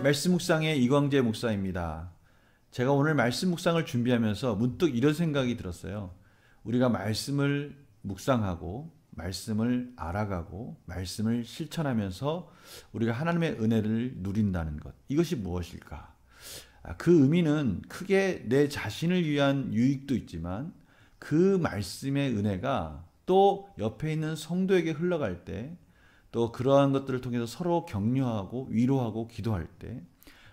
말씀 묵상의 이광재 목사입니다. 제가 오늘 말씀 묵상을 준비하면서 문득 이런 생각이 들었어요. 우리가 말씀을 묵상하고 말씀을 알아가고 말씀을 실천하면서 우리가 하나님의 은혜를 누린다는 것. 이것이 무엇일까? 그 의미는 크게 내 자신을 위한 유익도 있지만 그 말씀의 은혜가 또 옆에 있는 성도에게 흘러갈 때, 또 그러한 것들을 통해서 서로 격려하고 위로하고 기도할 때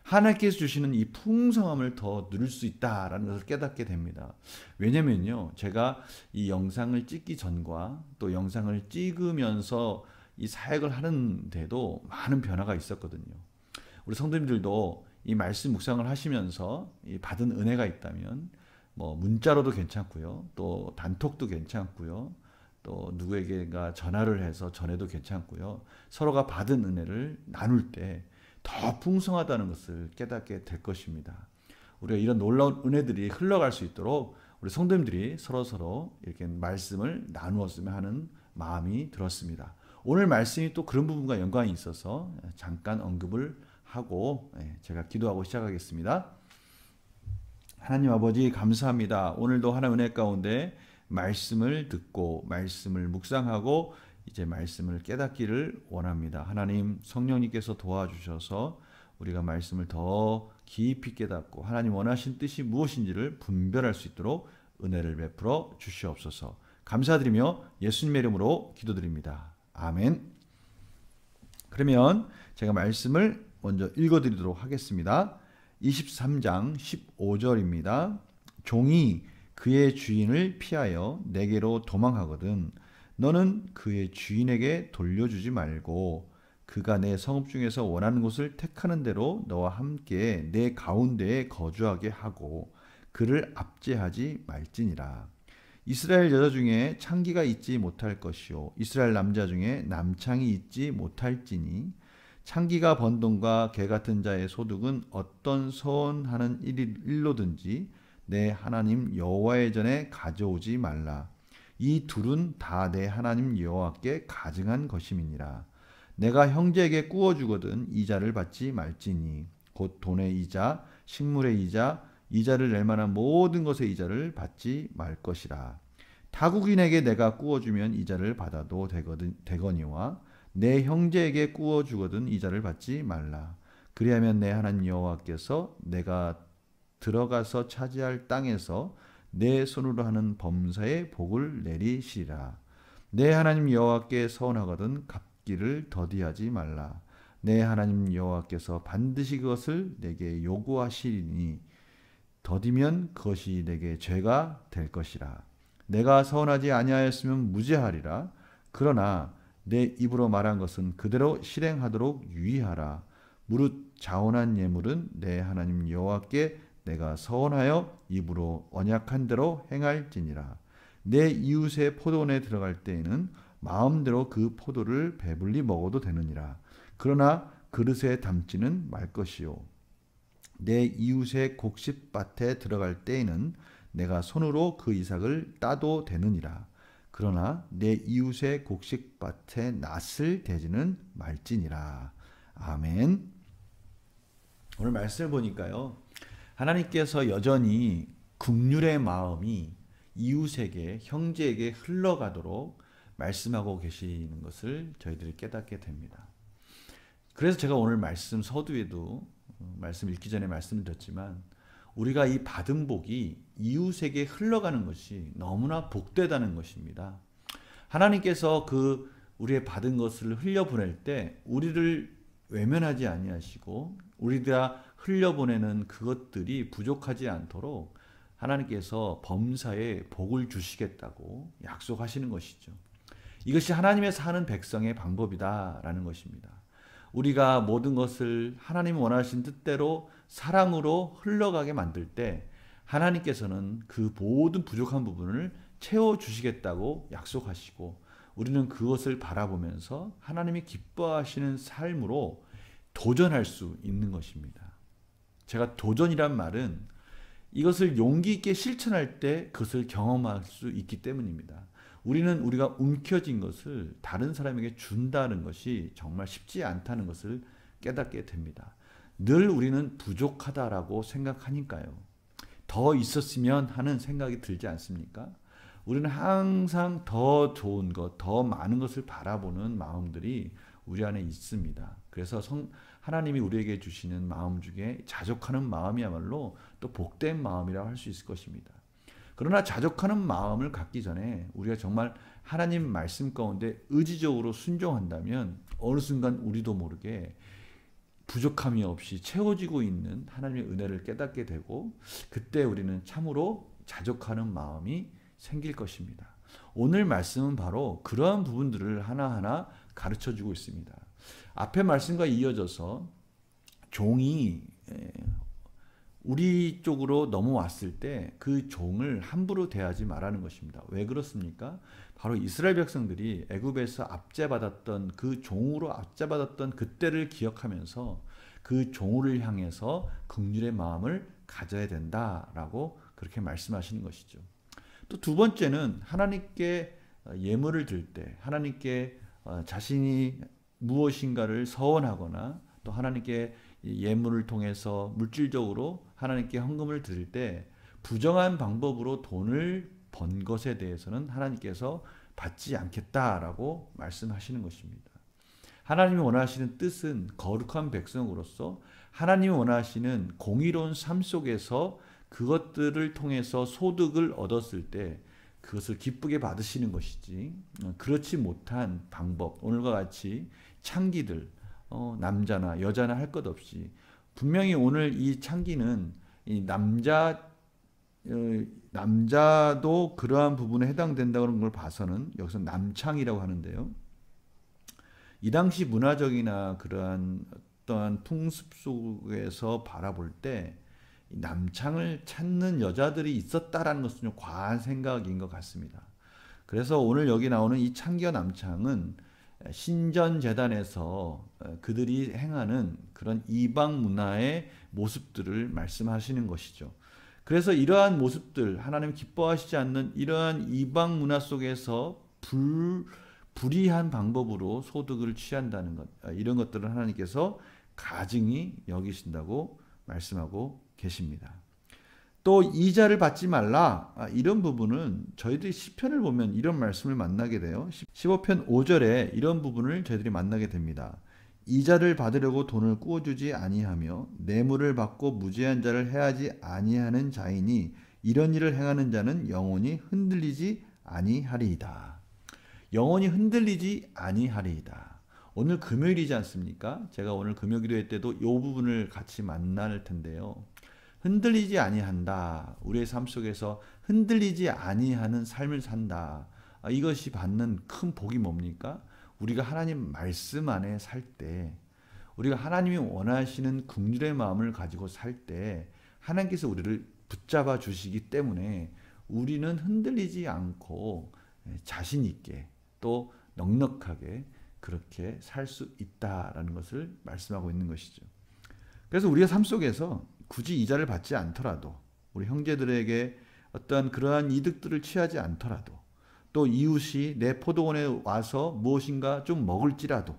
하나님께서 주시는 이 풍성함을 더 누릴 수 있다라는 것을 깨닫게 됩니다. 왜냐면요, 제가 이 영상을 찍기 전과 또 영상을 찍으면서 이 사역을 하는데도 많은 변화가 있었거든요. 우리 성도님들도 이 말씀 묵상을 하시면서 이 받은 은혜가 있다면 뭐 문자로도 괜찮고요, 또 단톡도 괜찮고요, 또 누구에게가 전화를 해서 전해도 괜찮고요. 서로가 받은 은혜를 나눌 때 더 풍성하다는 것을 깨닫게 될 것입니다. 우리가 이런 놀라운 은혜들이 흘러갈 수 있도록 우리 성도님들이 서로서로 이렇게 말씀을 나누었으면 하는 마음이 들었습니다. 오늘 말씀이 또 그런 부분과 연관이 있어서 잠깐 언급을 하고 제가 기도하고 시작하겠습니다. 하나님 아버지, 감사합니다. 오늘도 하나님의 은혜 가운데 말씀을 듣고 말씀을 묵상하고 이제 말씀을 깨닫기를 원합니다. 하나님, 성령님께서 도와주셔서 우리가 말씀을 더 깊이 깨닫고 하나님 원하신 뜻이 무엇인지를 분별할 수 있도록 은혜를 베풀어 주시옵소서. 감사드리며 예수님의 이름으로 기도드립니다. 아멘. 그러면 제가 말씀을 먼저 읽어드리도록 하겠습니다. 23장 15절입니다. 종이 그의 주인을 피하여 내게로 도망하거든 너는 그의 주인에게 돌려주지 말고 그가 내 성읍 중에서 원하는 곳을 택하는 대로 너와 함께 내 가운데에 거주하게 하고 그를 압제하지 말지니라. 이스라엘 여자 중에 창기가 있지 못할 것이요 이스라엘 남자 중에 남창이 있지 못할지니 창기가 번 돈과 개 같은 자의 소득은 어떤 서원하는 일로든지 내 하나님 여호와의 전에 가져오지 말라. 이 둘은 다 내 하나님 여호와께 가증한 것임이니라. 내가 형제에게 꾸어주거든 이자를 받지 말지니 곧 돈의 이자, 식물의 이자, 이자를 낼 만한 모든 것의 이자를 받지 말 것이라. 타국인에게 내가 꾸어주면 이자를 받아도 되거니와 내 형제에게 꾸어주거든 이자를 받지 말라. 그리하면 내 하나님 여호와께서 내가 들어가서 차지할 땅에서 내 손으로 하는 범사에 복을 내리시리라. 내 하나님 여호와께 서원하거든 갚기를 더디하지 말라. 내 하나님 여호와께서 반드시 그것을 내게 요구하시리니 더디면 그것이 내게 죄가 될 것이라. 내가 서원하지 아니하였으면 무죄하리라. 그러나 내 입으로 말한 것은 그대로 실행하도록 유의하라. 무릇 자원한 예물은 내 하나님 여호와께 내가 서원하여 입으로 언약한 대로 행할지니라. 내 이웃의 포도원에 들어갈 때에는 마음대로 그 포도를 배불리 먹어도 되느니라. 그러나 그릇에 담지는 말 것이요 내 이웃의 곡식밭에 들어갈 때에는 내가 손으로 그 이삭을 따도 되느니라. 그러나 내 이웃의 곡식밭에 낫을 대지는 말지니라. 아멘. 오늘 말씀을 보니까요, 하나님께서 여전히 긍휼의 마음이 이웃에게, 형제에게 흘러가도록 말씀하고 계시는 것을 저희들이 깨닫게 됩니다. 그래서 제가 오늘 말씀 서두에도 말씀 읽기 전에 말씀드렸지만 우리가 이 받은 복이 이웃에게 흘러가는 것이 너무나 복되다는 것입니다. 하나님께서 그 우리의 받은 것을 흘려보낼 때 우리를 외면하지 아니하시고 우리가 흘려보내는 그것들이 부족하지 않도록 하나님께서 범사에 복을 주시겠다고 약속하시는 것이죠. 이것이 하나님의 사는 백성의 방법이다라는 것입니다. 우리가 모든 것을 하나님 원하신 뜻대로 사랑으로 흘러가게 만들 때 하나님께서는 그 모든 부족한 부분을 채워주시겠다고 약속하시고 우리는 그것을 바라보면서 하나님이 기뻐하시는 삶으로 도전할 수 있는 것입니다. 제가 도전이란 말은 이것을 용기 있게 실천할 때 그것을 경험할 수 있기 때문입니다. 우리는 우리가 움켜쥔 것을 다른 사람에게 준다는 것이 정말 쉽지 않다는 것을 깨닫게 됩니다. 늘 우리는 부족하다라고 생각하니까요. 더 있었으면 하는 생각이 들지 않습니까? 우리는 항상 더 좋은 것, 더 많은 것을 바라보는 마음들이 우리 안에 있습니다. 그래서 하나님이 우리에게 주시는 마음 중에 자족하는 마음이야말로 또 복된 마음이라고 할 수 있을 것입니다. 그러나 자족하는 마음을 갖기 전에 우리가 정말 하나님 말씀 가운데 의지적으로 순종한다면 어느 순간 우리도 모르게 부족함이 없이 채워지고 있는 하나님의 은혜를 깨닫게 되고 그때 우리는 참으로 자족하는 마음이 생길 것입니다. 오늘 말씀은 바로 그러한 부분들을 하나하나 가르쳐주고 있습니다. 앞의 말씀과 이어져서 종이 우리 쪽으로 넘어왔을 때 그 종을 함부로 대하지 말라는 것입니다. 왜 그렇습니까? 바로 이스라엘 백성들이 애굽에서 압제받았던 그 종으로 압제받았던 그때를 기억하면서 그 종을 향해서 긍휼의 마음을 가져야 된다라고 그렇게 말씀하시는 것이죠. 또 두 번째는 하나님께 예물을 드릴 때 하나님께 자신이 무엇인가를 서원하거나 또 하나님께 예물을 통해서 물질적으로 하나님께 헌금을 드릴 때 부정한 방법으로 돈을 번 것에 대해서는 하나님께서 받지 않겠다라고 말씀하시는 것입니다. 하나님이 원하시는 뜻은 거룩한 백성으로서 하나님이 원하시는 공의로운 삶 속에서 그것들을 통해서 소득을 얻었을 때 그것을 기쁘게 받으시는 것이지 그렇지 못한 방법 오늘과 같이 창기들 남자나 여자나 할 것 없이 분명히 오늘 이 창기는 이 남자도 그러한 부분에 해당된다는 걸 봐서는 여기서 남창이라고 하는데요. 이 당시 문화적이나 그러한 어떠한 풍습 속에서 바라볼 때 남창을 찾는 여자들이 있었다라는 것은 좀 과한 생각인 것 같습니다. 그래서 오늘 여기 나오는 이 창기와 남창은 신전재단에서 그들이 행하는 그런 이방 문화의 모습들을 말씀하시는 것이죠. 그래서 이러한 모습들, 하나님 기뻐하시지 않는 이러한 이방 문화 속에서 불의한 방법으로 소득을 취한다는 것, 이런 것들을 하나님께서 가증히 여기신다고 말씀하고 계십니다. 또 이자를 받지 말라 이런 부분은 저희들이 시편을 보면 이런 말씀을 만나게 돼요. 15편 5절에 이런 부분을 저희들이 만나게 됩니다. 이자를 받으려고 돈을 꾸어주지 아니하며 뇌물을 받고 무죄한 자를 해하지 아니하는 자이니 이런 일을 행하는 자는 영원히 흔들리지 아니하리이다. 영원히 흔들리지 아니하리이다. 오늘 금요일이지 않습니까? 제가 오늘 금요기도회 때도 이 부분을 같이 만날 텐데요. 흔들리지 아니한다. 우리의 삶 속에서 흔들리지 아니하는 삶을 산다. 이것이 받는 큰 복이 뭡니까? 우리가 하나님 말씀 안에 살 때, 우리가 하나님이 원하시는 긍휼의 마음을 가지고 살 때 하나님께서 우리를 붙잡아 주시기 때문에 우리는 흔들리지 않고 자신 있게 또 넉넉하게 그렇게 살 수 있다라는 것을 말씀하고 있는 것이죠. 그래서 우리가 삶 속에서 굳이 이자를 받지 않더라도 우리 형제들에게 어떤 그러한 이득들을 취하지 않더라도 또 이웃이 내 포도원에 와서 무엇인가 좀 먹을지라도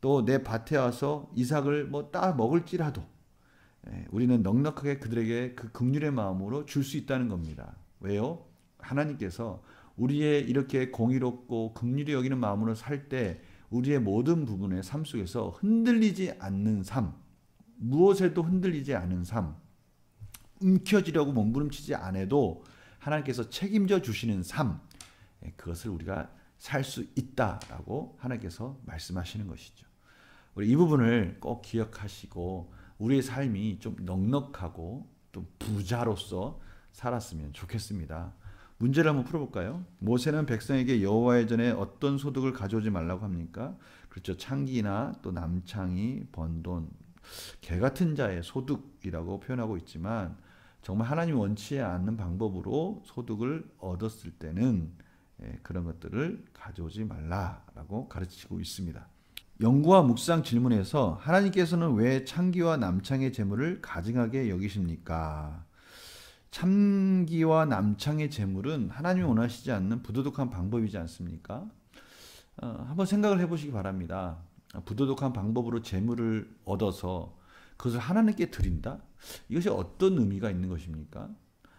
또 내 밭에 와서 이삭을 따 먹을지라도 우리는 넉넉하게 그들에게 그 긍휼의 마음으로 줄 수 있다는 겁니다. 왜요? 하나님께서 우리의 이렇게 공의롭고 긍휼히 여기는 마음으로 살 때 우리의 모든 부분의 삶 속에서 흔들리지 않는 삶, 무엇에도 흔들리지 않은 삶, 움켜쥐려고 몸부림치지 않아도 하나님께서 책임져 주시는 삶, 그것을 우리가 살 수 있다라고 하나님께서 말씀하시는 것이죠. 우리 이 부분을 꼭 기억하시고 우리의 삶이 좀 넉넉하고 좀 부자로서 살았으면 좋겠습니다. 문제를 한번 풀어볼까요? 모세는 백성에게 여호와의 전에 어떤 소득을 가져오지 말라고 합니까? 그렇죠. 창기나 또 남창이 번 돈, 개 같은 자의 소득이라고 표현하고 있지만 정말 하나님이 원치 않는 방법으로 소득을 얻었을 때는 그런 것들을 가져오지 말라라고 가르치고 있습니다. 연구와 묵상 질문에서 하나님께서는 왜 창기와 남창의 재물을 가증하게 여기십니까? 창기와 남창의 재물은 하나님이 원하시지 않는 부도덕한 방법이지 않습니까? 한번 생각을 해보시기 바랍니다. 부도덕한 방법으로 재물을 얻어서 그것을 하나님께 드린다? 이것이 어떤 의미가 있는 것입니까?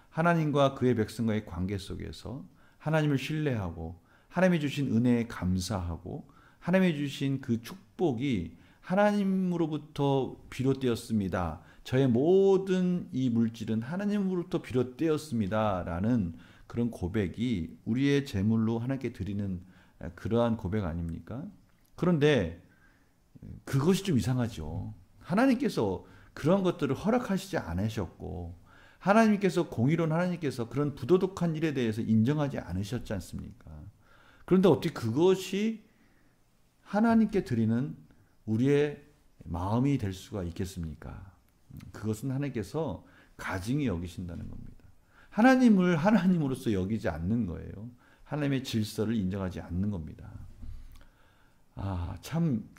하나님과 그의 백성과의 관계 속에서 하나님을 신뢰하고 하나님이 주신 은혜에 감사하고 하나님이 주신 그 축복이 하나님으로부터 비롯되었습니다. 저의 모든 이 물질은 하나님으로부터 비롯되었습니다. 라는 그런 고백이 우리의 제물로 하나님께 드리는 그러한 고백 아닙니까? 그런데 그것이 좀 이상하죠. 하나님께서 그런 것들을 허락하시지 않으셨고 하나님께서 공의로운 하나님께서 그런 부도덕한 일에 대해서 인정하지 않으셨지 않습니까? 그런데 어떻게 그것이 하나님께 드리는 우리의 마음이 될 수가 있겠습니까? 그것은 하나님께서 가증히 여기신다는 겁니다. 하나님을 하나님으로서 여기지 않는 거예요. 하나님의 질서를 인정하지 않는 겁니다. 참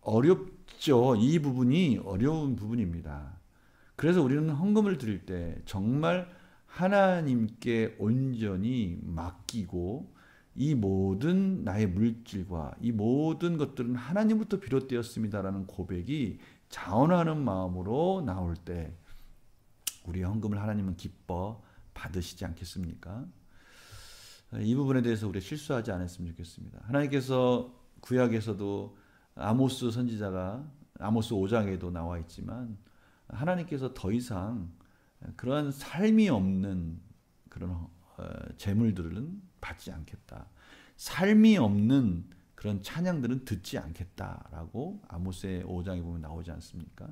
어렵죠. 이 부분이 어려운 부분입니다. 그래서 우리는 헌금을 드릴 때 정말 하나님께 온전히 맡기고 이 모든 나의 물질과 이 모든 것들은 하나님부터 비롯되었습니다라는 고백이 자원하는 마음으로 나올 때 우리의 헌금을 하나님은 기뻐 받으시지 않겠습니까? 이 부분에 대해서 우리 실수하지 않았으면 좋겠습니다. 하나님께서 구약에서도 아모스 선지자가 아모스 5장에도 나와 있지만 하나님께서 더 이상 그러한 삶이 없는 그런 재물들은 받지 않겠다. 삶이 없는 그런 찬양들은 듣지 않겠다라고 아모스의 5장에 보면 나오지 않습니까?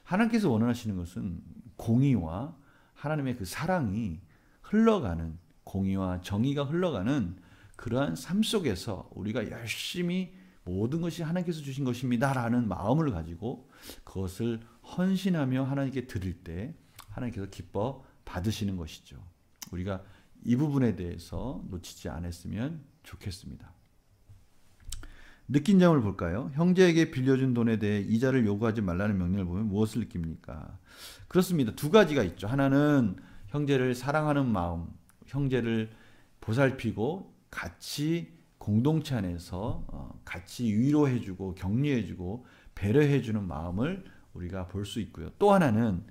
하나님께서 원하시는 것은 공의와 하나님의 그 사랑이 흘러가는, 공의와 정의가 흘러가는 그러한 삶 속에서 우리가 열심히 모든 것이 하나님께서 주신 것입니다라는 마음을 가지고 그것을 헌신하며 하나님께 드릴 때 하나님께서 기뻐 받으시는 것이죠. 우리가 이 부분에 대해서 놓치지 않았으면 좋겠습니다. 느낀 점을 볼까요? 형제에게 빌려준 돈에 대해 이자를 요구하지 말라는 명령을 보면 무엇을 느낍니까? 그렇습니다. 두 가지가 있죠. 하나는 형제를 사랑하는 마음, 형제를 보살피고 같이 공동체 안에서 같이 위로해주고 격려해주고 배려해주는 마음을 우리가 볼 수 있고요. 또 하나는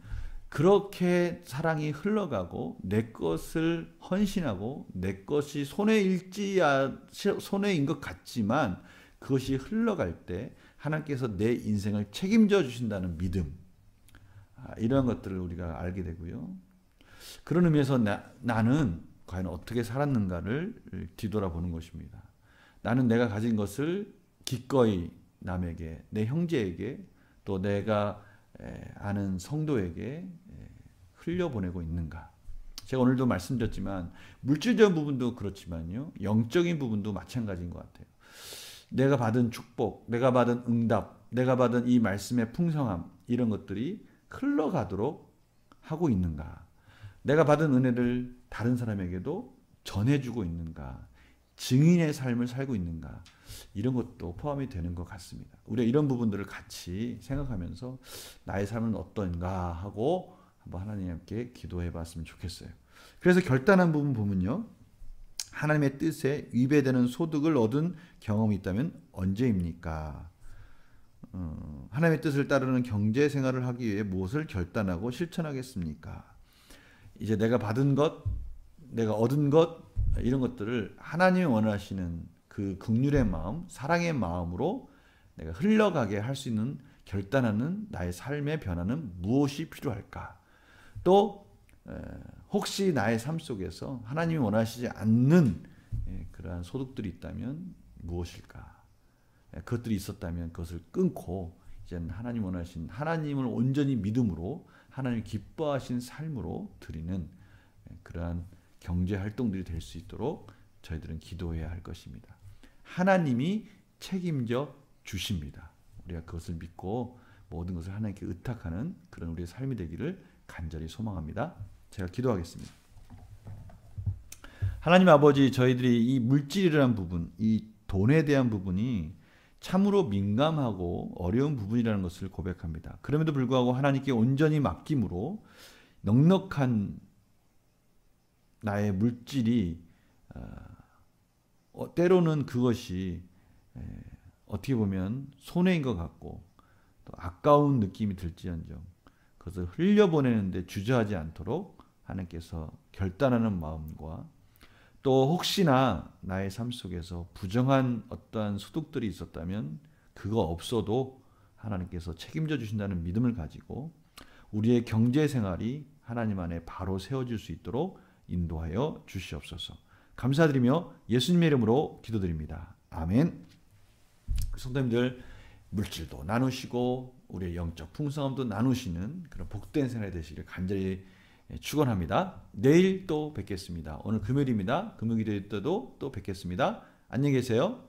그렇게 사랑이 흘러가고 내 것을 헌신하고 내 것이 손해인 것 같지만 그것이 흘러갈 때 하나님께서 내 인생을 책임져 주신다는 믿음, 이러한 것들을 우리가 알게 되고요. 그런 의미에서 나는 과연 어떻게 살았는가를 뒤돌아보는 것입니다. 나는 내가 가진 것을 기꺼이 남에게, 내 형제에게, 또 내가 아는 성도에게 흘려보내고 있는가. 제가 오늘도 말씀드렸지만 물질적인 부분도 그렇지만요, 영적인 부분도 마찬가지인 것 같아요. 내가 받은 축복, 내가 받은 응답, 내가 받은 이 말씀의 풍성함, 이런 것들이 흘러가도록 하고 있는가. 내가 받은 은혜를 다른 사람에게도 전해주고 있는가. 증인의 삶을 살고 있는가. 이런 것도 포함이 되는 것 같습니다. 우리가 이런 부분들을 같이 생각하면서 나의 삶은 어떤가 하고 한번 하나님께 기도해 봤으면 좋겠어요. 그래서 결단한 부분 보면요, 하나님의 뜻에 위배되는 소득을 얻은 경험이 있다면 언제입니까? 하나님의 뜻을 따르는 경제 생활을 하기 위해 무엇을 결단하고 실천하겠습니까? 이제 내가 받은 것, 내가 얻은 것, 이런 것들을 하나님이 원하시는 그 긍휼의 마음, 사랑의 마음으로 내가 흘러가게 할 수 있는 결단하는 나의 삶의 변화는 무엇이 필요할까? 또 혹시 나의 삶 속에서 하나님이 원하시지 않는 그러한 소득들이 있다면 무엇일까? 그것들이 있었다면 그것을 끊고 이제는 하나님 원하신, 하나님을 온전히 믿음으로 하나님 기뻐하신 삶으로 드리는 그러한 경제 활동들이 될 수 있도록 저희들은 기도해야 할 것입니다. 하나님이 책임져 주십니다. 우리가 그것을 믿고 모든 것을 하나님께 의탁하는 그런 우리의 삶이 되기를 간절히 소망합니다. 제가 기도하겠습니다. 하나님 아버지, 저희들이 이 물질이라는 부분, 이 돈에 대한 부분이 참으로 민감하고 어려운 부분이라는 것을 고백합니다. 그럼에도 불구하고 하나님께 온전히 맡김으로 넉넉한 나의 물질이 때로는 그것이 어떻게 보면 손해인 것 같고 또 아까운 느낌이 들지언정 그것을 흘려보내는데 주저하지 않도록 하나님께서 결단하는 마음과 또 혹시나 나의 삶 속에서 부정한 어떠한 소득들이 있었다면 그거 없어도 하나님께서 책임져 주신다는 믿음을 가지고 우리의 경제 생활이 하나님 안에 바로 세워질 수 있도록 인도하여 주시옵소서. 감사드리며 예수님의 이름으로 기도드립니다. 아멘. 성도님들 물질도 나누시고 우리의 영적 풍성함도 나누시는 그런 복된 생활이 되시길 간절히 축원합니다. 내일 또 뵙겠습니다. 오늘 금요일입니다. 금요일기도 때도 또 뵙겠습니다. 안녕히 계세요.